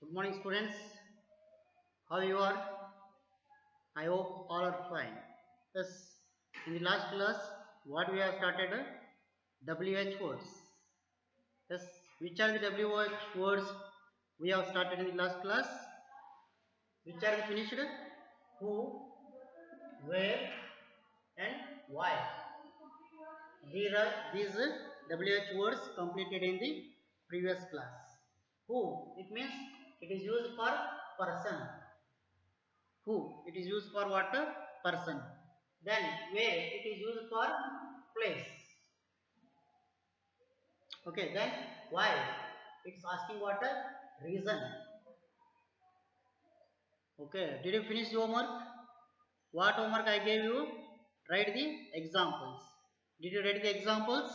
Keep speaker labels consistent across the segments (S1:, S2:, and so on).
S1: Good morning, students. How you are? I hope all are fine. Yes. In the last class, what we have started? WH words. Yes. Which are the WH words we have started in the last class? Which are the finished? Who, where, and why. These WH words completed in the previous class. Who? It means it is used for person. Who? It is used for what? Person. Then where? It is used for place. Okay. Then why? It's asking what? Reason. Okay. Did you finish the homework? What homework I gave you? Write the examples. Did you write the examples?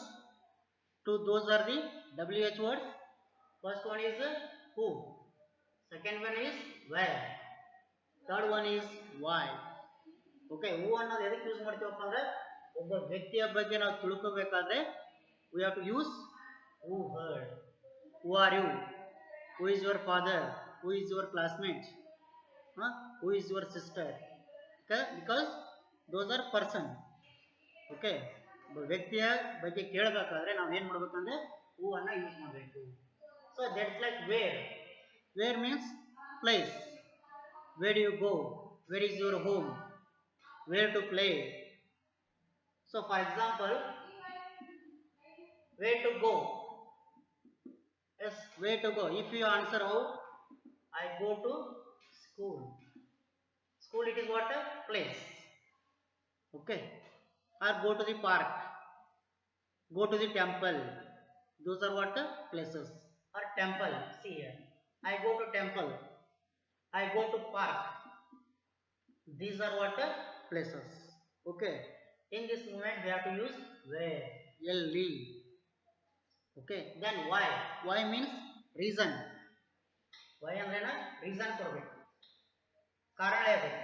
S1: Those are the WH words. First one is who. Second one is where. Third one is why. Okay who ಅನ್ನೋದು ಎದಕ್ಕೆ use ಮಾಡ್ತೀವಪ್ಪ ಅಂದ್ರೆ ಒಬ್ಬ ವ್ಯಕ್ತಿಯ ಬಗ್ಗೆ ನಾವು ತಿಳ್ಕೋಬೇಕಾದ್ರೆ we have to use who heard, who are you, who is your father, who is your classmate, who is your sister. Because those are person. Okay, ಒಬ್ಬ ವ್ಯಕ್ತಿಯ ಬಗ್ಗೆ ಕೇಳಬೇಕಾದ್ರೆ ನಾವು ಏನು ಮಾಡ್ಬೇಕಂದ್ರೆ ಹೂ ಅನ್ನ ಯೂಸ್ ಮಾಡಬೇಕು. So that's like where. Where means place. Where do you go, where is your home, where to play. So for example, where to go. Yes, where to go. If you answer how, I go to school. School, it is what? A place. Okay. Or go to the park, go to the temple. Those are what? Places. Or temple. See here, I go to temple, I go to park. These are what? Places. Okay. In this moment we have to use where. LE. Okay. Then why. Why means reason. Why andrena reason ಕೊಡಬೇಕು, ಕಾರಣ ಇರಬೇಕು.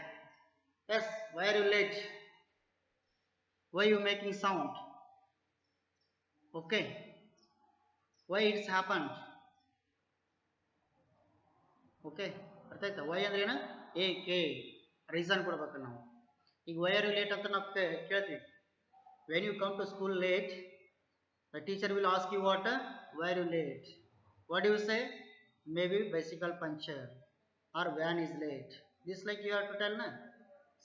S1: Yes. Why are you late? Why you making sound? Okay. Why it's happened? Okay. ಅರ್ಥ ಆಯ್ತಾ? Y ಅಂದ್ರೆ ಏನು? ಏಕೆ. Reason ಕೊಡ್ಬೇಕು ನಾವು. ಈಗ ವೈ ಆರ್ ಯು ಲೇಟ್ ಅಂತ ನಾವು ಕೇಳ್ತೀವಿ. When you come to school late, the teacher will ask you what? Why are you late? What you say? Maybe bicycle puncture or van is late. This like you have to tell ನ.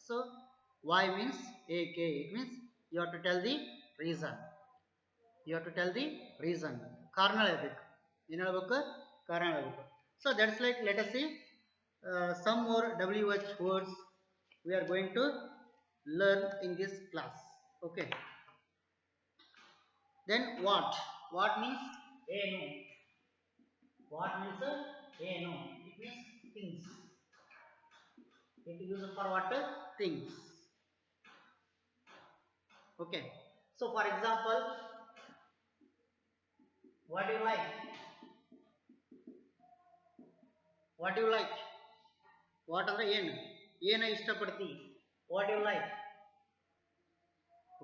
S1: So why means ಏಕೆ. It means you have to tell the reason. You have to tell the reason. ಕಾರಣ ಹೇಳ್ಬೇಕು. ಏನು ಹೇಳ್ಬೇಕು? ಕಾರಣ ಹೇಳ್ಬೇಕು. So that's like let us see some more WH words we are going to learn in this class. Okay. Then what. What means ಏನು. What means ಏನು. It means things. It is used for what? Things. Okay. So for example, what do you like? What do you like? What ಅಂದ್ರೆ ಏನು. ಏನ ಇಷ್ಟಪಡ್ತಿ. What you like.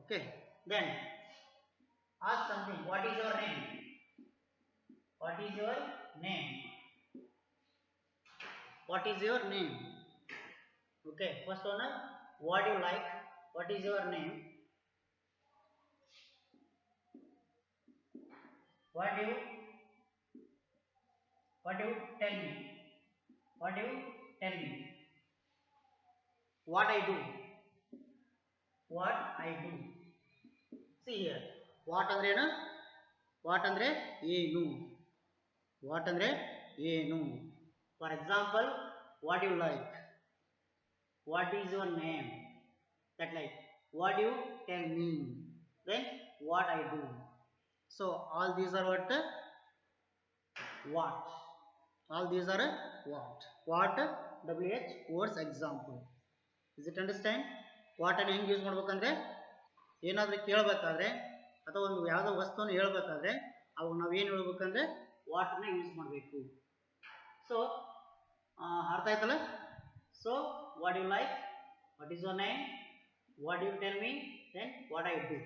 S1: Okay. Then ask something. What is your name. What is your name. What is your name. Okay. First one what you like. What is your name. What you tell me. What you tell me. What I do. What I do. See here. What andre ಏನು. What andre ಏನು. What andre ಏನು. For example, what you like. What is your name. That like. What you tell me. Then what I do. So all these are what? What. All these are what. What WH words example. Is it understand? What ಅನ್ನು ಹೆಂಗೆ use ಮಾಡ್ಬೇಕಂದ್ರೆ ಏನಾದರೂ ಕೇಳಬೇಕಾದ್ರೆ ಅಥವಾ ಒಂದು ಯಾವುದೋ ವಸ್ತುವನ್ನು ಹೇಳಬೇಕಾದ್ರೆ ಅವಾಗ ನಾವು ಏನು ಹೇಳ್ಬೇಕಂದ್ರೆ ವಾಟ್ ಅನ್ನು ಯೂಸ್ ಮಾಡಬೇಕು. ಸೊ ಅರ್ಥ ಆಯ್ತಲ್ಲ. So what you like, what is your name, what you tell me, then what I do.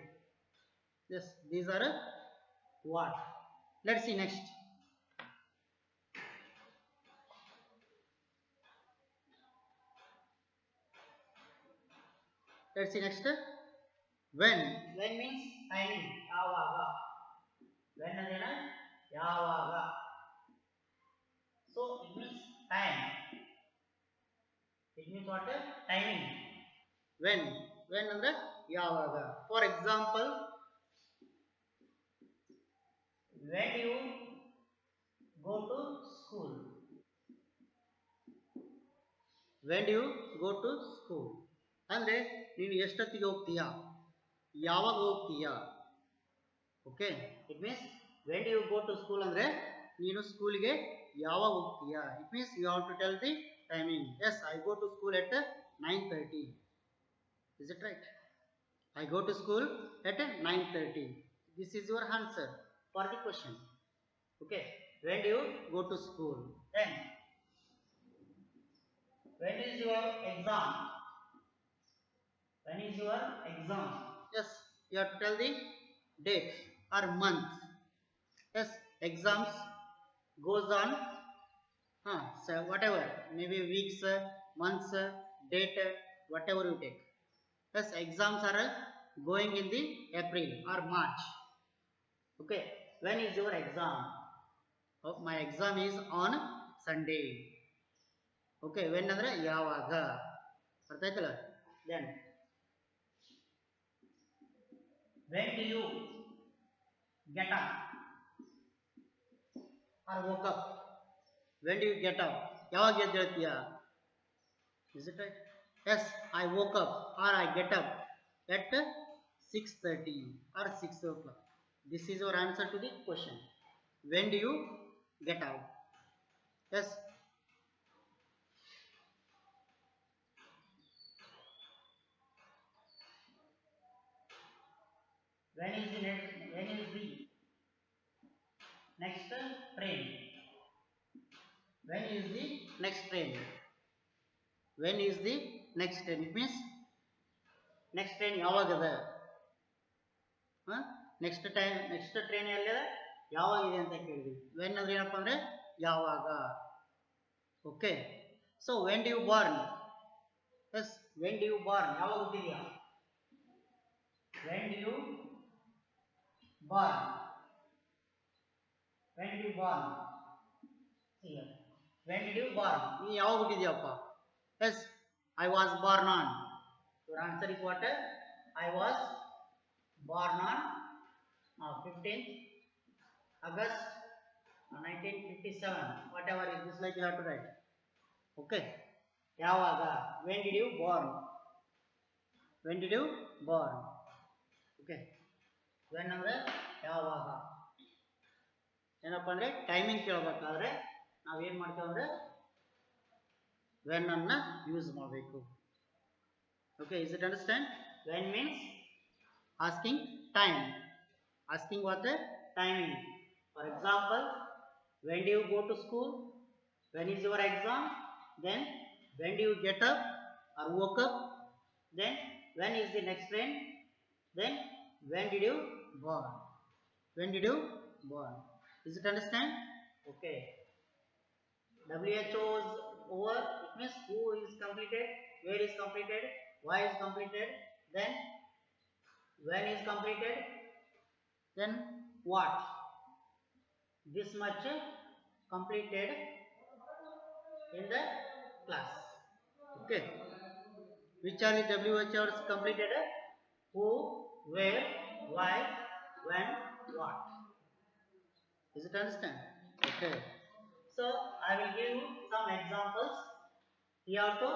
S1: Yes, these are what. Let's see next. let's see next. When. When means timing. Yavaga. When andrena yavaga. So it means time. It means what? Timing. When. When andre yavaga. For example, when you go to school. When do you go to school? ಅಂದ್ರೆ ನೀನು ಎಷ್ಟೊತ್ತಿಗೆ ಹೋಗ್ತೀಯಾ, ಯಾವಾಗ ಹೋಗ್ತೀಯಾ. Okay, it means when do you go to school ಅಂದ್ರೆ ನೀನು ಸ್ಕೂಲ್ಗೆ ಯಾವಾಗ ಹೋಗ್ತೀಯಾ. It means you have to tell the timing. Yes, I go to school at 9:30. Is it right? I go to school at 9:30. This is your answer for the question. Okay, when do you go to school? Then when is your exam? When is your exam? Yes, you have to tell the date or month. Yes, exams goes on, so whatever, maybe weeks, months, date, whatever you take. Yes, exams are going in the April or March. Okay, when is your exam? Oh, my exam is on Sunday. Okay, when andre yavaga. ಅರ್ಥ ಆಯ್ತಲ್ಲ. Then when do you get up or woke up? When do you get up? ಯಾವಾಗ ಎದ್ದೇಳ್ತೀಯಾ? Is it right? Yes, I woke up or I get up at 6:30 or 6 o'clock. This is your answer to the question. When do you get up? Yes. When is the next train? When is the next train? When is the next train? It means next train ಯಾವಾಗದ? Next train ಎಲ್ಲಿದೆ, ಯಾವಾಗಿದೆ ಅಂತ ಕೇಳಿದ್ವಿ. When ಅಂದ್ರೆ ಏನಪ್ಪ ಅಂದ್ರೆ ಯಾವಾಗ. Okay, so when do you born? Yes, when do you born, ಯಾವಾಗ ಹುಟ್ಟಿದ್ಯಾ? When do you born? When do you born? When do you born, ನೀ ಯಾವಾಗ ಹುಟ್ಟಿದ್ಯಪ್ಪ? Yes, I was born on. Your answer is what? I was born on 15th August 1957. Whatever is this, like you have to write. Okay, yavaga. When did you born? When did you born? Okay, when andre yavaga. ಏನಪ್ಪ ಅಂದ್ರೆ timing ಕೇಳಬೇಕಾದ್ರೆ ನಾವು ಏನು ಮಾಡ್ತೀವಿ ಅಂದ್ರೆ when ಅನ್ನ use ಮಾಡಬೇಕು. Okay, is it understand? When means asking time. Asking what? The timing. For example, when do you go to school? When is your exam? Then when do you get up or woke up? Then when is the next train? Then when did you born? When did you born? Is it understand? Okay. WHO is over. It means who is completed, where is completed, why is completed, then when is completed, then what. This much completed in the class. Okay, which are the WHRs completed? Who, where, why, when, what. Is it understand? Okay, so I will give you some examples. You have to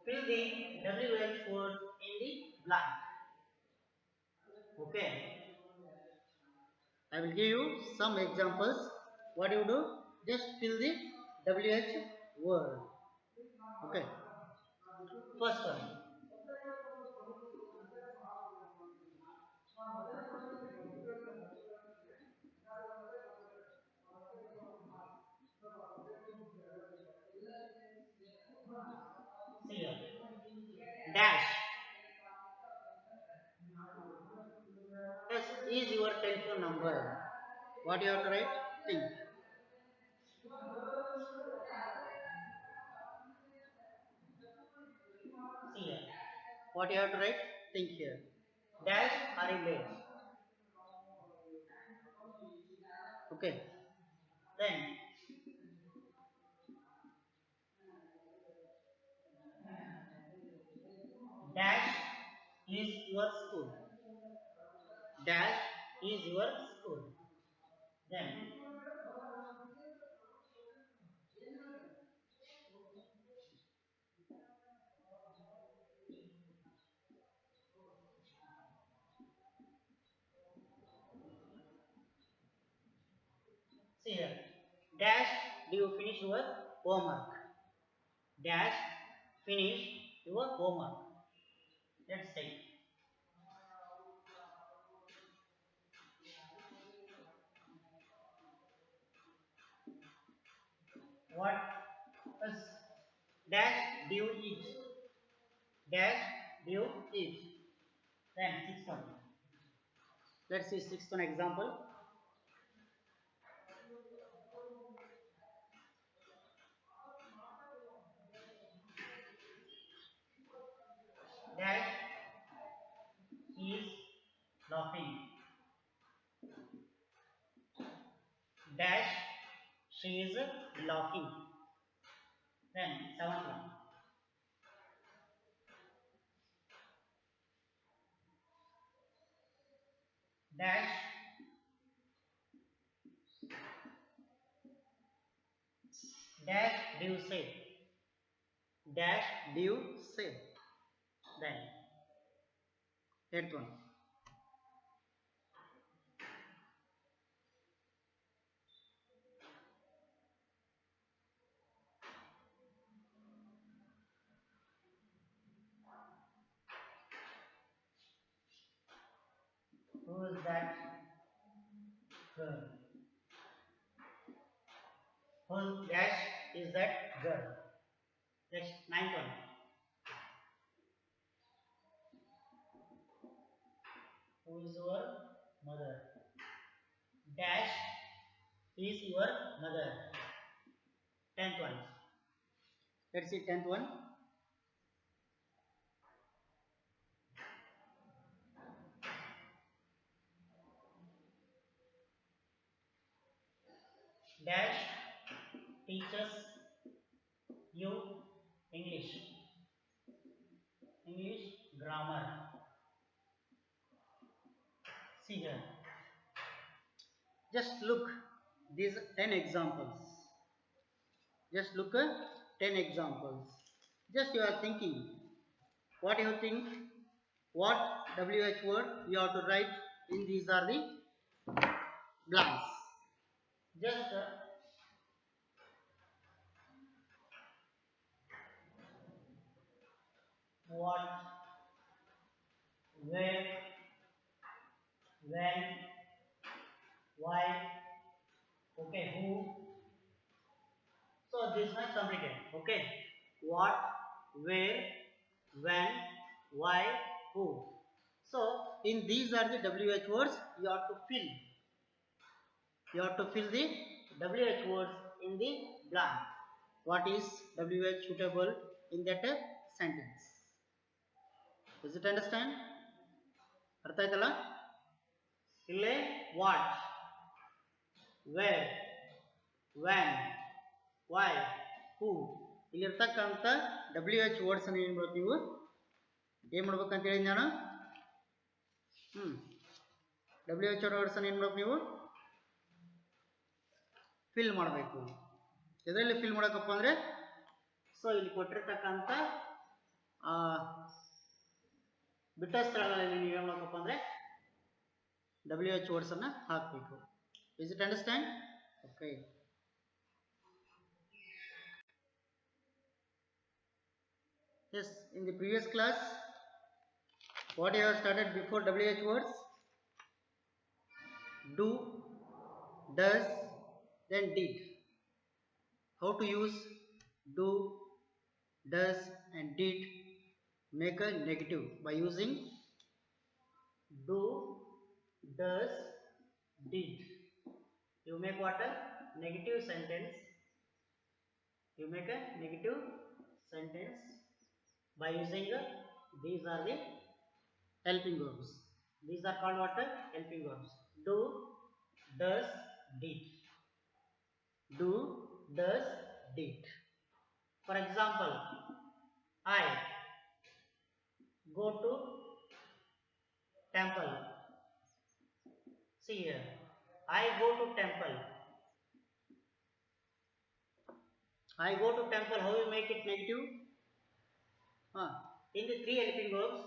S1: fill the WH word in the blank. Okay, I will give you some examples. What do you do? Just fill the WH word. Okay. First one. See here. Dash. Yes, is your telephone number. What you have to write? Think. See here. what you have to write? Think here. Dash are you late? Okay. Then dash is your school. Dash is your school. Then see here. Dash do you finish your homework? Dash finish your homework. Let's say what is dash do you eat? Dash do you eat? Then sixth one. Let's see sixth one example. Dash is laughing. Dash she is laughing. Then seventh one. Dash dash do you say? Dash do you say? Then eighth one. Who is that girl? Who dash is that girl? Next ninth one. Who is your mother? Dash is your mother. Tenth one. Let's see tenth one. Dash teaches you English. English grammar. See here. Just look these 10 examples. Just look at 10 examples. Just you are thinking. What you think? What WH word you have to write in these are the blanks. Just what, where, when, why, okay, who. So this much completed. Okay. What, where, when, why, who. So in these are the WH words you have to fill. You have to fill the WH words in the blank. What is WH suitable in that sentence? Does it understand? ಅರ್ಥ ಆಯ್ತಲ್ಲ? ಇಲ್ಲೇ what, where, when, why, who ಇಲ್ಲಿರ್ತಕ್ಕಂಥ WH words ಅನ್ನು ಏನು ಮಾಡ್ಬೇಕು ನೀವು ಏನು ಮಾಡ್ಬೇಕಂತ ಹೇಳಿ ನಾನು WH words ಅನ್ನು ಏನು ಮಾಡ್ಬೇಕು ನೀವು ಫಿಲ್ ಮಾಡಬೇಕು. ಇದರಲ್ಲಿ ಫಿಲ್ ಮಾಡೋಕಪ್ಪ ಅಂದರೆ ಸೊ ಇಲ್ಲಿ ಕೊಟ್ಟಿರ್ತಕ್ಕಂಥ ಬಿಟ್ಟ ಸ್ಥಳಗಳಲ್ಲಿ ನೀವು ಏನು ಮಾಡಬೇಕಪ್ಪ ಅಂದರೆ WH words ಅನ್ನು ಹಾಕಬೇಕು. Is it understand? Okay. Yes, in the previous class, what I have started before WH words? Do, does, then did. How to use do, does and did make a negative by using do, does, did. You make what a negative sentence. You make a negative sentence by using These are the helping verbs. These are called what? Helping verbs. Do, does, did. Do, does, did. For example, I go to temple. See here, I go to temple. I go to temple. How you make it negative? In the three helping verbs,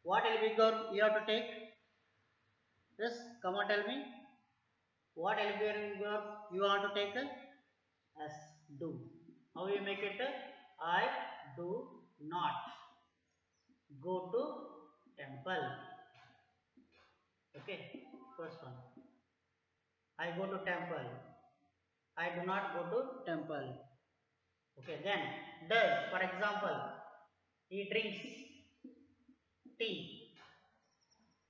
S1: what helping verb you have to take? Yes, come on, tell me. What helping verb you want to take? As do. How you make it? I do not go to temple. Okay, first one. I go to temple. I do not go to temple. Okay, then does. For example, he drinks tea.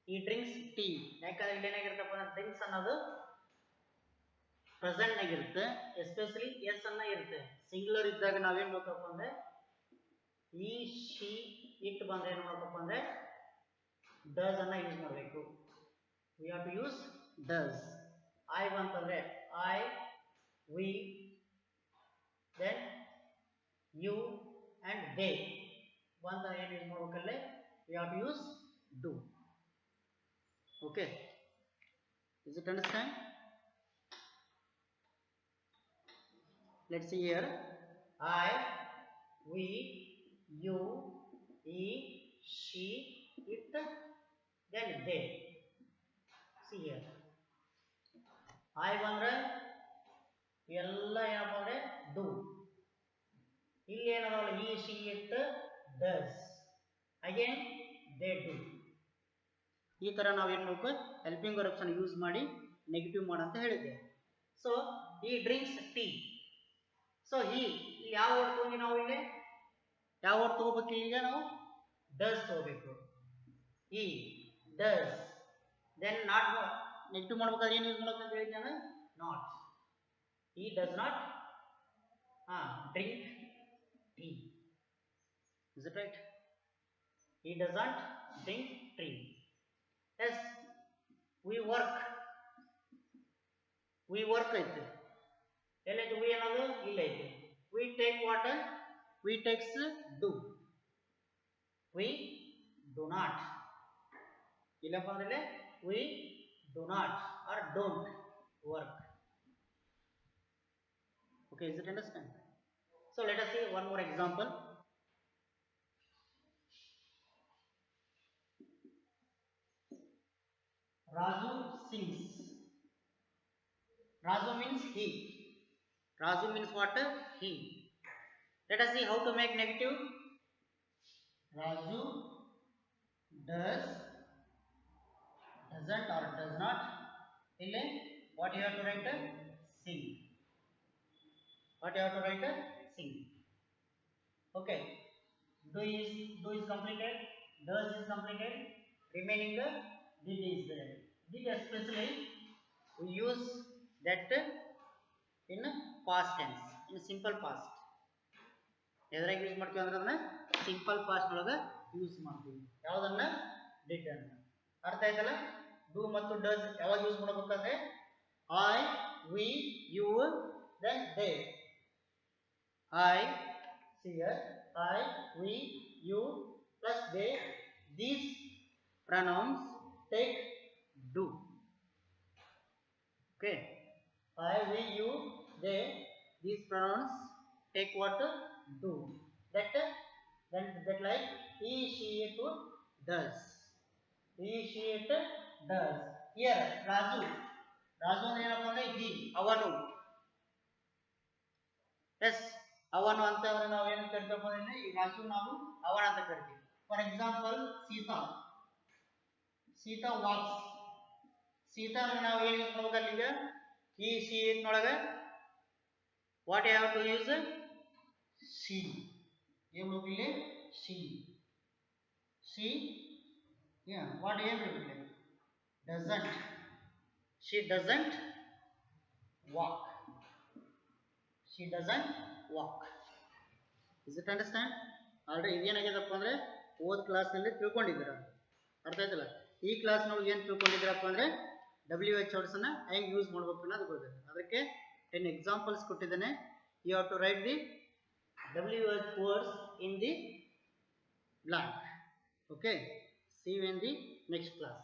S1: He drinks tea. ಯಾಕಂದ್ರೆ ಇಲ್ಲಿ ಏನಾಗಿರುತ್ತಪ್ಪ ಅಂದ್ರೆ drinks ಅನ್ನೋದು present ನಾಗಿರುತ್ತೆ, especially S ಅನ್ನ ಇರುತ್ತೆ. Singular ಇದ್ದಾಗ ನಾವೇನ್ ಮಾಡ್ಬೇಕಪ್ಪ ಅಂದ್ರೆ ಈ ಶಿ ಇಟ್ ಬಂದ್ರೆ ಏನ್ ಮಾಡ್ಬೇಕಪ್ಪ ಅಂದ್ರೆ ಡಸ್ ಅನ್ನ ಯೂಸ್ ಮಾಡಬೇಕು. We have to use does. I ಬಂತಂದ್ರೆ I, we, then you and they ಬಂತ ಏನು ಯೂಸ್ ಮಾಡ್ಬೇಕಲ್ಲೇ we have to use do. Okay, is it understand? Let's see here. I, we, you, he, she, it, then they. See here, I ಬಂದ್ರೆ ಎಲ್ಲ ಏನಪ್ಪ ಅಂದ್ರೆ do. ಇಲ್ಲಿ ಏನದಾವಲ್ಲ he, she, it, does. Again they do. ಈ ತರ ನಾವು ಏನು ಮಾಡಬೇಕು, ಹೆಲ್ಪಿಂಗ್ ವರ್ಬ್ಸ್ ಅನ್ನು ಯೂಸ್ ಮಾಡಿ ನೆಗೆಟಿವ್ ಮಾಡಂತ ಹೇಳಿದ್ದೆ. ಸೊ ಈ ಡ್ರಿಂಕ್ಸ್ ಟೀ. ಸೊ ಈ ಯಾವ ವರ್ಡ್ ತಗೊಂಡು ನಾವು ಇಲ್ಲಿ ಯಾವ ವರ್ಡ್ ತಗೋಬೇಕು, ಈಗ ನಾವು ಡಸ್ ತಗೋಬೇಕು. He does. Then not negative ಮಾಡ್ಬೇಕಾದ್ರೆ ಏನು ಯೂಸ್ ಮಾಡ್ಬೇಕು ಅಂತ ಹೇಳಿದ್ದೆ ನಾನು, not. He does not drink tea. Is it right? He doesn't drink tea. Yes, we work. We work ಐತೆ. ಎಲ್ಲೈತೆ we ಅನ್ನೋದು? ಇಲ್ಲ ಐತೆ. We take water. We takes do. We do not. ಇಲ್ಲಪ್ಪ ಅಂದ್ರೆ we do not or don't work. Okay, is it understand? So let us see one more example. Raju sings. Raju means he. Raju means what? He. Let us see how to make negative. Raju does, doesn't or does not. Ille what you have to write? Sing. What you have to write? Sing. Okay. Do is completed. Does is completed. Remaining did is there. Did especially we use that in past tense, in simple past. ಎದ್ರಾಗ use ಮಾಡ್ತೀವಿ ಅಂದ್ರೆ ಅದನ್ನ simple past ಒಳಗೆ use ಮಾಡ್ತೀವಿ. ಯಾವುದನ್ನ? Did ಅನ್ನ. ಅರ್ಥ ಆಯ್ತಲ್ಲ? ಡೂ ಮತ್ತು ಡಸ್ ಯಾವಾಗ ಯೂಸ್ ಮಾಡಬೇಕಂದ್ರೆ I, we, you, then they. I, see here, I, we, you plus they. These pronouns take do. Okay, I, we, you, they. These pronouns take what? Do. That like he, she, it does. He, she, it does. Here Raju. Raju ಏನಪ್ಪ ಅಂದ್ರೆ he, ಅವನು. S, ಅವನು ಅಂತಂದ್ರೆ ನಾವು ಏನು ಕರಿತೀವಪ್ಪ ಅಂದ್ರೆ ಈ ರಾಜು ನಾವು ಅವನ ಅಂತ ಕರಿತೀವಿ. For example Sita. Sita walks. Sita ಅಂದ್ರೆ ನಾವು ಏನು ಯೂಸ್ ಮಾಡ್ಬೇಕಲ್ಲ ಈಗ ಈ ಶಿ ನೊಳಗೆ what you have to use? She. ಏನು ಹೋಗಿಲ್ಲ? ಶಿ. ಶಿ ವಾಟ್ ಏನು ಹೋಗಿಲ್ಲ? Doesn't. She doesn't walk. She doesn't walk. Is it understand? Already ಇದೇನಾಗಿದೆಪ್ಪ ಅಂದ್ರೆ ಹೋದ ಕ್ಲಾಸ್ನಲ್ಲಿ ತಿಳ್ಕೊಂಡಿದ್ದೀರ. ಅರ್ಥ ಆಯ್ತಲ್ಲ? ಈ ಕ್ಲಾಸ್ನೊಳಗೆ ಏನು ತಿಳ್ಕೊಂಡಿದ್ದೀರಪ್ಪ ಅಂದರೆ WH ವರ್ಡ್ಸನ್ನು ಹೆಂಗೆ ಯೂಸ್ ಮಾಡ್ಬೇಕು ಅನ್ನೋದು ಗೊತ್ತಿದೆ. ಅದಕ್ಕೆ 10 ಎಕ್ಸಾಂಪಲ್ಸ್ ಕೊಟ್ಟಿದ್ದೇನೆ. You have to write the WH words in the blank. Okay, see you in the next class.